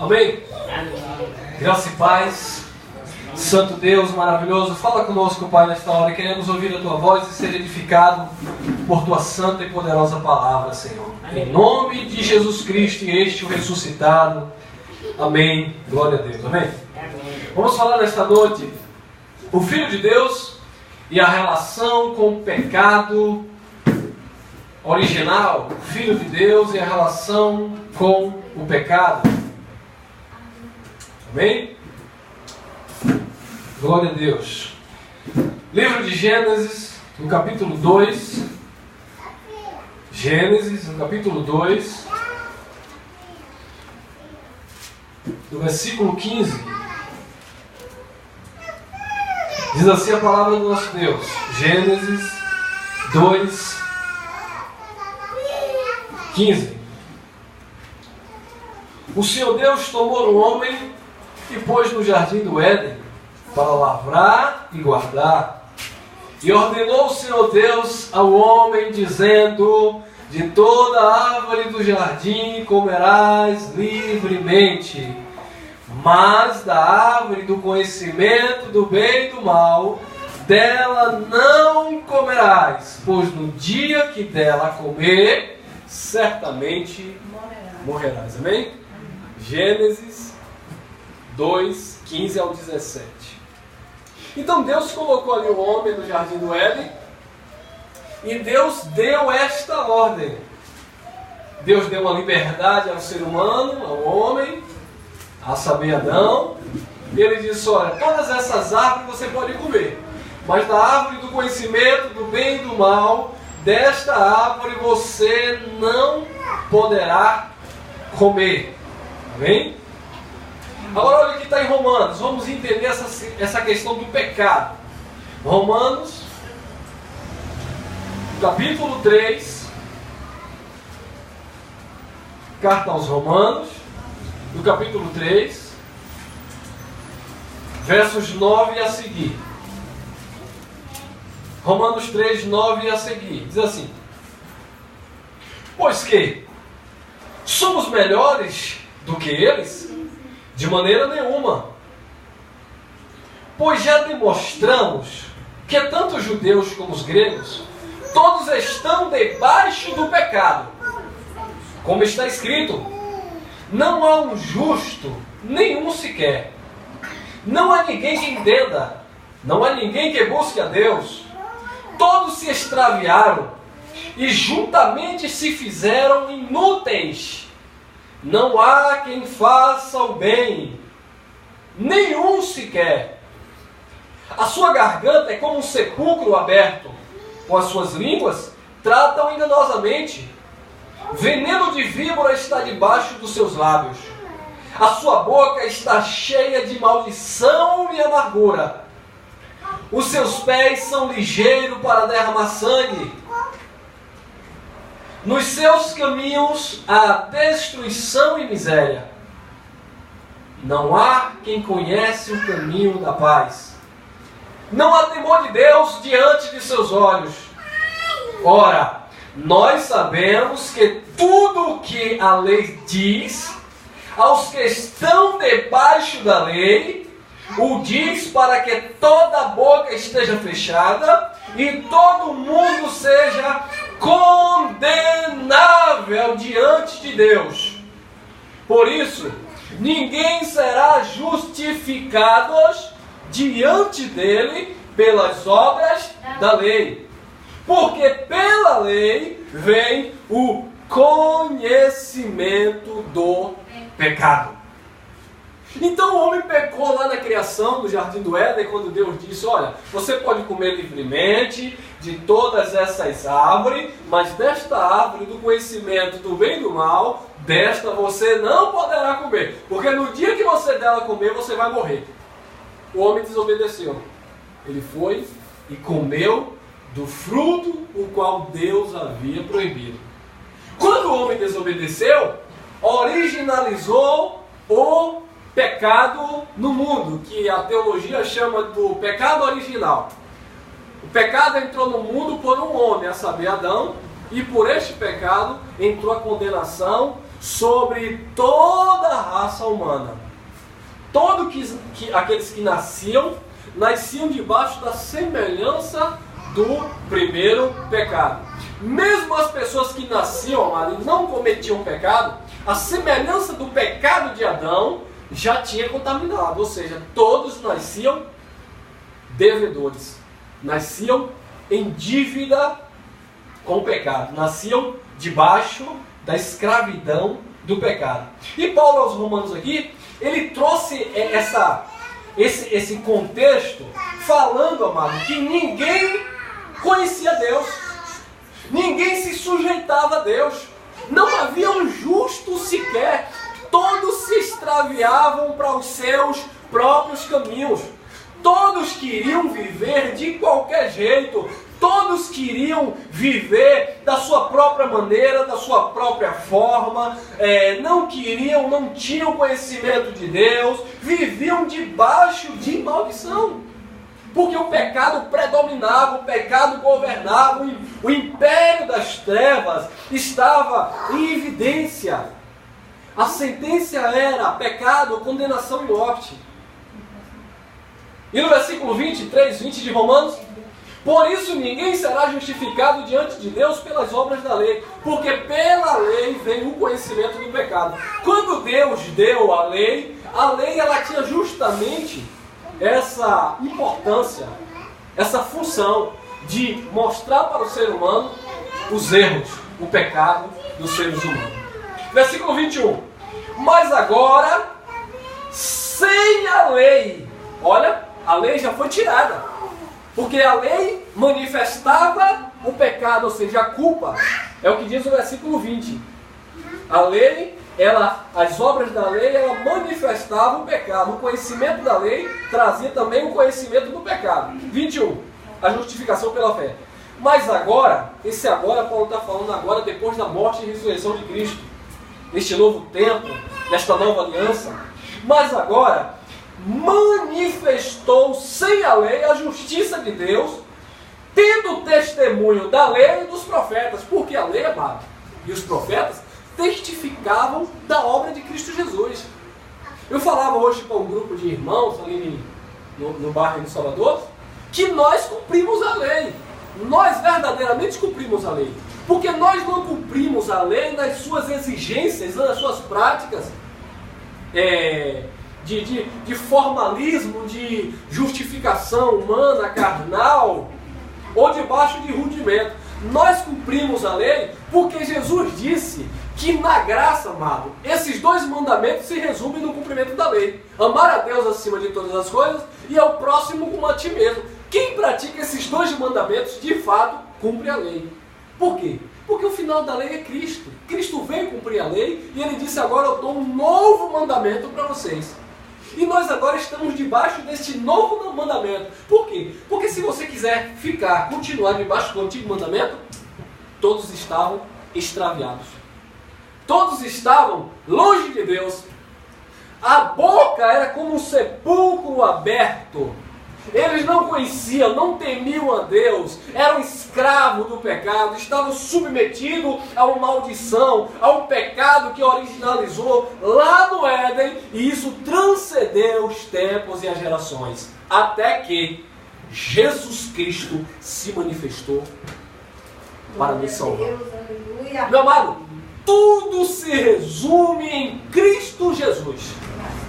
Amém? Graça e paz. Santo Deus maravilhoso, fala conosco, Pai, nesta hora. Queremos ouvir a Tua voz e ser edificado por Tua santa e poderosa palavra, Senhor. Em nome de Jesus Cristo e este o ressuscitado. Amém. Glória a Deus. Amém? Vamos falar nesta noite o Filho de Deus e a relação com o pecado original. O Filho de Deus e a relação com o pecado. Amém? Glória a Deus. Livro de Gênesis, no capítulo 2. Gênesis, no capítulo 2. No versículo 15. Diz assim a palavra do nosso Deus. Gênesis 2, 15. O Senhor Deus tomou o homem e pôs no jardim do Éden para lavrar e guardar. E ordenou o Senhor Deus ao homem, dizendo: de toda árvore do jardim comerás livremente, mas da árvore do conhecimento do bem e do mal, dela não comerás, pois no dia que dela comer, certamente morrerás. Amém? Gênesis 2, 15 ao 17. Então Deus colocou ali o homem no jardim do Éden e Deus deu esta ordem. Deus deu uma liberdade ao ser humano, ao homem, a saber, Adão. E ele disse: olha, todas essas árvores você pode comer, mas da árvore do conhecimento do bem e do mal, desta árvore você não poderá comer. Amém? Agora olha o que está em Romanos. Vamos entender essa questão do pecado. Romanos, capítulo 3. Carta aos Romanos, no capítulo 3, versos 9 a seguir. Romanos 3, 9 a seguir. Diz assim: pois que somos melhores do que eles? De maneira nenhuma. Pois já demonstramos que tanto os judeus como os gregos, todos estão debaixo do pecado. Como está escrito: não há um justo, nenhum sequer. Não há ninguém que entenda. Não há ninguém que busque a Deus. Todos se extraviaram e juntamente se fizeram inúteis. Não há quem faça o bem, nenhum sequer. A sua garganta é como um sepulcro aberto. Com as suas línguas tratam enganosamente. Veneno de víbora está debaixo dos seus lábios. A sua boca está cheia de maldição e amargura. Os seus pés são ligeiros para derramar sangue. Nos seus caminhos há destruição e miséria. Não há quem conhece o caminho da paz. Não há temor de Deus diante de seus olhos. Ora, nós sabemos que tudo o que a lei diz, aos que estão debaixo da lei, o diz para que toda a boca esteja fechada e todo mundo seja condenável diante de Deus. Por isso, ninguém será justificado diante dele pelas obras da lei, porque pela lei vem o conhecimento do pecado. Então o homem pecou lá na criação do jardim do Éden, quando Deus disse: olha, você pode comer livremente de todas essas árvores, mas desta árvore do conhecimento do bem e do mal, desta você não poderá comer, porque no dia que você dela comer, você vai morrer. O homem desobedeceu. Ele foi e comeu do fruto o qual Deus havia proibido. Quando o homem desobedeceu, originalizou o pecado no mundo, que a teologia chama do pecado original. O pecado entrou no mundo por um homem, a saber, Adão, e por este pecado entrou a condenação sobre toda a raça humana. Aqueles que nasciam debaixo da semelhança do primeiro pecado. Mesmo as pessoas que nasciam, amado, e não cometiam pecado, a semelhança do pecado de Adão já tinha contaminado. Ou seja, todos nasciam devedores. Nasciam em dívida com o pecado. Nasciam debaixo da escravidão do pecado. E Paulo aos Romanos aqui, ele trouxe esse contexto falando, amado, que ninguém conhecia Deus. Ninguém se sujeitava a Deus. Não havia um justo sequer. Todos se extraviavam para os seus próprios caminhos. Todos queriam viver de qualquer jeito. Todos queriam viver da sua própria maneira, da sua própria forma. Não tinham conhecimento de Deus. Viviam debaixo de maldição. Porque o pecado predominava, o pecado governava, o império das trevas estava em evidência. A sentença era pecado, condenação e morte. E no versículo 23, 20 de Romanos: por isso ninguém será justificado diante de Deus pelas obras da lei, porque pela lei vem o conhecimento do pecado. Quando Deus deu a lei ela tinha justamente essa importância, essa função de mostrar para o ser humano os erros, o pecado dos seres humanos. Versículo 21. Mas agora, sem a lei, olha, a lei já foi tirada, porque a lei manifestava o pecado, ou seja, a culpa. É o que diz o versículo 20. A lei, as obras da lei, ela manifestava o pecado. O conhecimento da lei trazia também o conhecimento do pecado. 21. A justificação pela fé. Mas agora, Paulo está falando agora depois da morte e ressurreição de Cristo. Neste novo tempo, nesta nova aliança. Mas agora, manifestou sem a lei a justiça de Deus, tendo testemunho da lei e dos profetas. Porque a lei, amado, e os profetas testificavam da obra de Cristo Jesus. Eu falava hoje para um grupo de irmãos ali no bairro de Salvador, que nós cumprimos a lei. Nós verdadeiramente cumprimos a lei. Porque nós não cumprimos a lei nas suas exigências, nas suas práticas de formalismo, de justificação humana, carnal, ou debaixo de rudimento. Nós cumprimos a lei porque Jesus disse que na graça, amado, esses dois mandamentos se resumem no cumprimento da lei. Amar a Deus acima de todas as coisas e ao próximo como a ti mesmo. Quem pratica esses dois mandamentos, de fato, cumpre a lei. Por quê? Porque o final da lei é Cristo. Cristo veio cumprir a lei e ele disse: agora eu dou um novo mandamento para vocês. E nós agora estamos debaixo deste novo mandamento. Por quê? Porque se você quiser continuar debaixo do antigo mandamento, todos estavam extraviados. Todos estavam longe de Deus. A boca era como um sepulcro aberto. Eles não conheciam, não temiam a Deus, eram escravos do pecado, estavam submetidos a uma maldição, a um pecado que originalizou lá no Éden, e isso transcendeu os tempos e as gerações, até que Jesus Cristo se manifestou para nos salvar. Meu amado, tudo se resume em Cristo Jesus.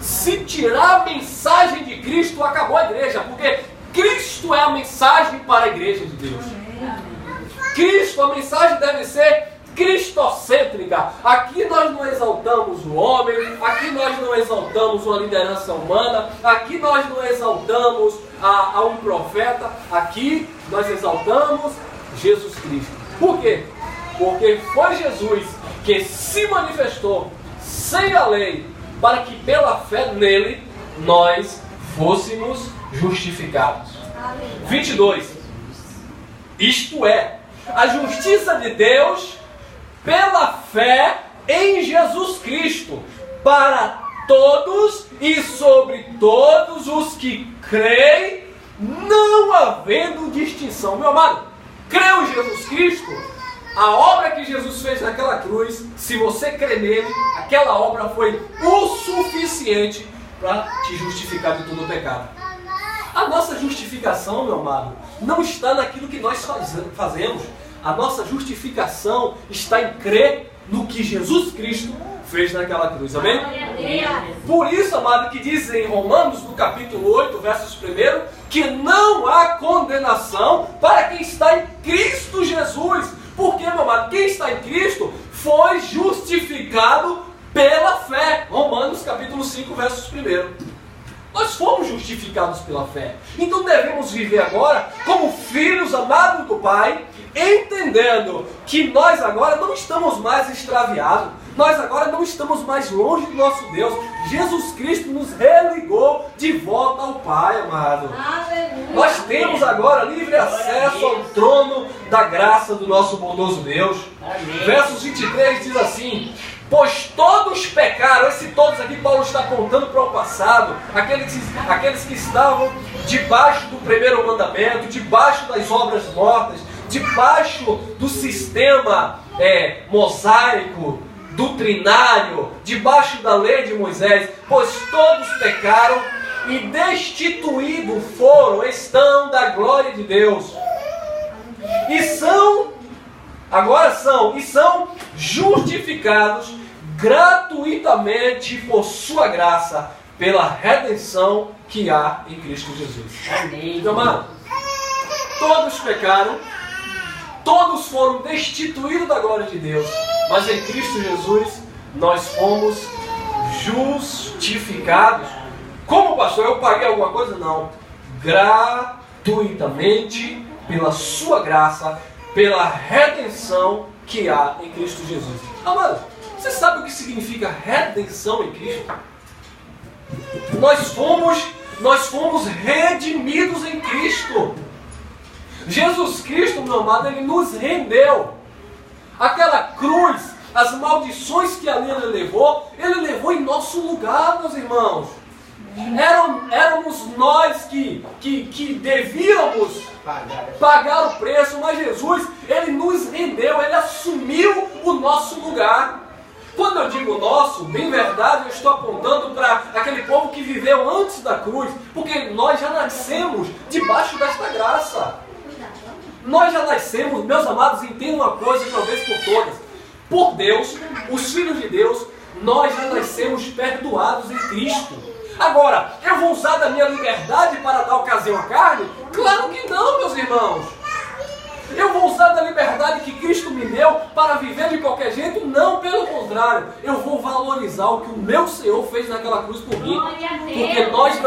Se tirar a mensagem de Cristo, acabou a igreja, porque Cristo é a mensagem para a igreja de Deus. Cristo, a mensagem deve ser cristocêntrica. Aqui nós não exaltamos o homem, aqui nós não exaltamos uma liderança humana, aqui nós não exaltamos a um profeta, aqui nós exaltamos Jesus Cristo. Por quê? Porque foi Jesus que se manifestou sem a lei, para que pela fé nele nós fôssemos justificados. 22. Isto é, a justiça de Deus pela fé em Jesus Cristo, para todos e sobre todos os que creem, não havendo distinção. Meu amado, creu em Jesus Cristo? A obra que Jesus fez naquela cruz, se você crê nele, aquela obra foi o suficiente para te justificar de todo o pecado. A nossa justificação, meu amado, não está naquilo que nós fazemos. A nossa justificação está em crer no que Jesus Cristo fez naquela cruz. Amém? Por isso, amado, que diz em Romanos, no capítulo 8, versos 1, que não há condenação para quem está em Cristo Jesus. Porque, meu amado, quem está em Cristo foi justificado pela fé. Romanos capítulo 5, versos 1. Nós fomos justificados pela fé. Então devemos viver agora como filhos amados do Pai, entendendo que nós agora não estamos mais extraviados. Nós agora não estamos mais longe do nosso Deus. Jesus Cristo nos religou de volta ao Pai, amado. Nós temos agora livre acesso ao trono da graça do nosso bondoso Deus. Versos 23 diz assim: pois todos pecaram. Esse todos aqui Paulo está apontando para o passado, aqueles que estavam debaixo do primeiro mandamento, debaixo das obras mortas, debaixo do sistema mosaico, doutrinário, debaixo da lei de Moisés. Pois todos pecaram e destituídos estão da glória de Deus. E são justificados gratuitamente por sua graça, pela redenção que há em Cristo Jesus. Amém. Então, amado, todos pecaram, todos foram destituídos da glória de Deus, mas em Cristo Jesus nós fomos justificados. Como, pastor? Eu paguei alguma coisa? Não. Gratuitamente, pela sua graça, pela redenção que há em Cristo Jesus. Amado, você sabe o que significa redenção em Cristo? Nós fomos redimidos em Cristo. Jesus Cristo, meu amado, Ele nos rendeu. Aquela cruz, as maldições que ali Ele levou em nosso lugar, meus irmãos. Éramos nós que devíamos pagar o preço, mas Jesus, Ele nos rendeu, Ele assumiu o nosso lugar. Quando eu digo nosso, bem verdade, eu estou apontando para aquele povo que viveu antes da cruz, porque nós já nascemos debaixo desta graça. Nós já nascemos, meus amados, entendam uma coisa de uma vez por todas. Por Deus, os filhos de Deus, nós já nascemos perdoados em Cristo. Agora, eu vou usar da minha liberdade para dar ocasião à carne? Claro que não, meus irmãos. Eu vou usar da liberdade que Cristo me deu para viver de qualquer jeito? Não, pelo contrário. Eu vou valorizar o que o meu Senhor fez naquela cruz por mim. Porque nós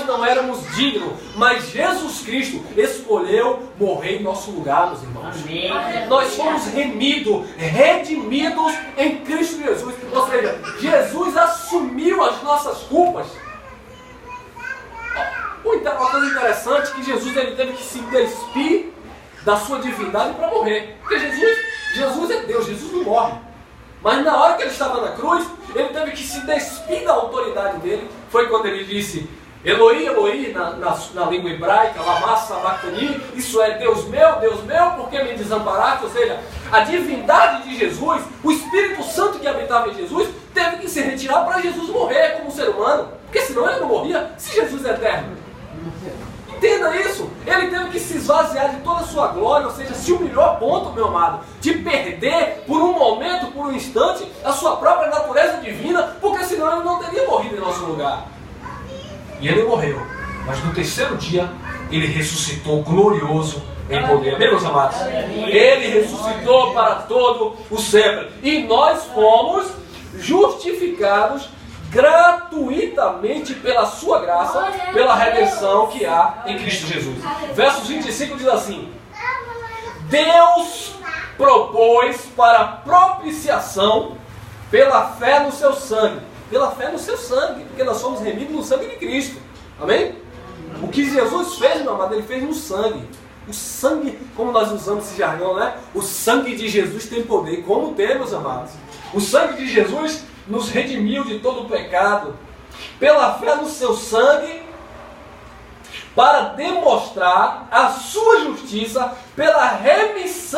não éramos dignos, mas Jesus Cristo escolheu morrer em nosso lugar, meus irmãos. Amém. Nós fomos redimidos em Cristo Jesus. Ou seja, Jesus assumiu as nossas culpas. Uma coisa interessante é que Jesus teve que se despir da sua divindade para morrer. Porque Jesus é Deus, Jesus não morre. Mas na hora que ele estava na cruz, ele teve que se despir da autoridade dele. Foi quando ele disse: Eloi, Eloi, na língua hebraica, lama sabachthani, isso é Deus meu, por que me desamparaste? Ou seja, a divindade de Jesus, o Espírito Santo que habitava em Jesus, teve que se retirar para Jesus morrer como um ser humano. Porque senão ele não morria, se Jesus é eterno. Entenda isso. Ele teve que se esvaziar de toda a sua glória, ou seja, se humilhou a ponto, meu amado, de perder por um momento, por um instante, a sua própria natureza divina, porque senão ele não teria morrido em nosso lugar. E ele morreu, mas no terceiro dia ele ressuscitou glorioso em poder. Amém, meus amados? Ele ressuscitou para todo o sempre. E nós fomos justificados gratuitamente pela sua graça, pela redenção que há em Cristo Jesus. Versos 25 diz assim: Deus propôs para propiciação pela fé no seu sangue. Pela fé no seu sangue, porque nós somos remidos no sangue de Cristo. Amém? O que Jesus fez, meu amado, Ele fez no sangue. O sangue, como nós usamos esse jargão, né? O sangue de Jesus tem poder. Como tem, meus amados? O sangue de Jesus nos redimiu de todo o pecado, pela fé no seu sangue, para demonstrar a sua justiça pela remissão